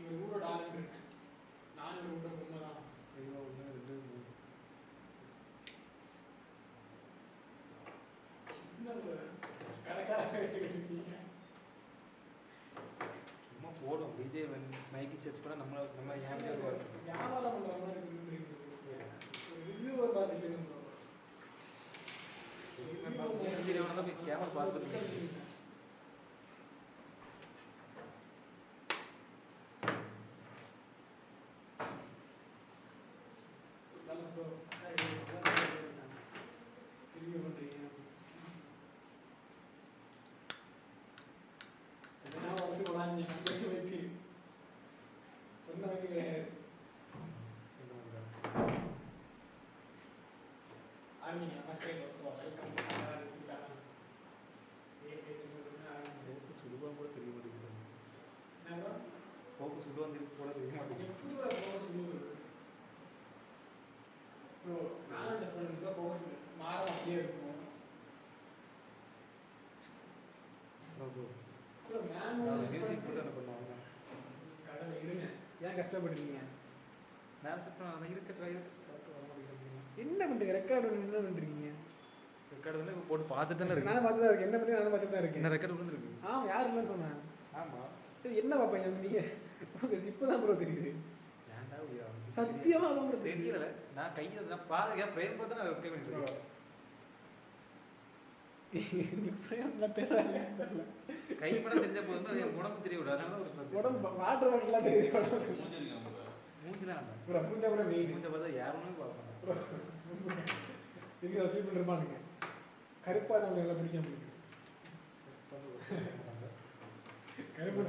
இவர் ஊரோட ஆளுன்னு இருக்கேன். நானும் ஒரு ஊரோட பொம்மை தான். தெளிவாக 1 2 3 சின்ன கடைக்காரங்க இருக்கீங்க. சும்மா போடும் விஜய் மைக்கு சர்ச் பண்ணால் நம்ம ஏன் வியாபாரம் பண்ணுற மாதிரி ரிவ்யூவர் பார்த்துட்டு கேமரா பார்த்துட்டு ரிவ்யூ பண்ணுறீங்க. வைக்கு சொந்த வைக்க கிடையாது. ஆரம்பிங்க. நமஸ்தே தோஸ்தோ, welcome to our YouTube channel. சுடுவா கூட தெரிய மாட்டேங்குது சார். என்ன ப்ரோ? ஃபோக்கஸ் சுடுவா கூட தெரிய மாட்டேங்குது. எப்படி ப்ரோ ஃபோக்கஸ் சுடுவது? ப்ரோ நான் செக் பண்ணுங்க ஃபோக்கஸ் மாறாம அப்படியே இருக்கும். ப்ரோ ப்ரோ மேனுவல் மியூசிக் கூட என்ன பண்ணுவாங்க? கடவுளே இருங்க. ஏன் கஷ்டப்படுறீங்க? நான் செட் பண்ண இருக்கட்டும் என்ன பண்றீங்க? ரெக்கார்ட் என்ன பண்றீங்க? ரெக்கார்டு வந்து போட்டு பார்த்துட்டு தானே இருக்கு. நான் பார்த்துட்டு தான் இருக்கேன். என்ன பண்ணி நான் பார்த்துட்டு தான் இருக்கேன். என்ன ரெக்கார்டு விழுந்துருக்கு? ஆமா, யார் இல்லைன்னு சொன்னேன்? ஆமாம். என்ன பார்ப்பீங்க நீங்க? இப்போதான் ப்ரோ தெரியுது. ஏன்டா உயிரா சத்தியமா தான் ப்ரோ தெரியல. நான் கையில் நான் பாருங்க ஃப்ரேம் பார்த்து நான் ஓகே பண்ணிட்டு கை மட்டும் தெரிஞ்ச போதும் அது உடம்பு தெரிய விடாது. அதனால ஒரு உடம்பு வாட்டர் பாட்டிலாம் தெரியுது. மூஞ்சிலாம் ப்ரோ மூஞ்ச கூட மெயின். மூஞ்ச பார்த்தா யாருமே பார்ப்பாங்க. ப்ரோ இதுக்கு பீப்புள் இருப்பானுங்க. கருப்பாக தான் நல்லா பிடிக்க முடியும். கருப்பு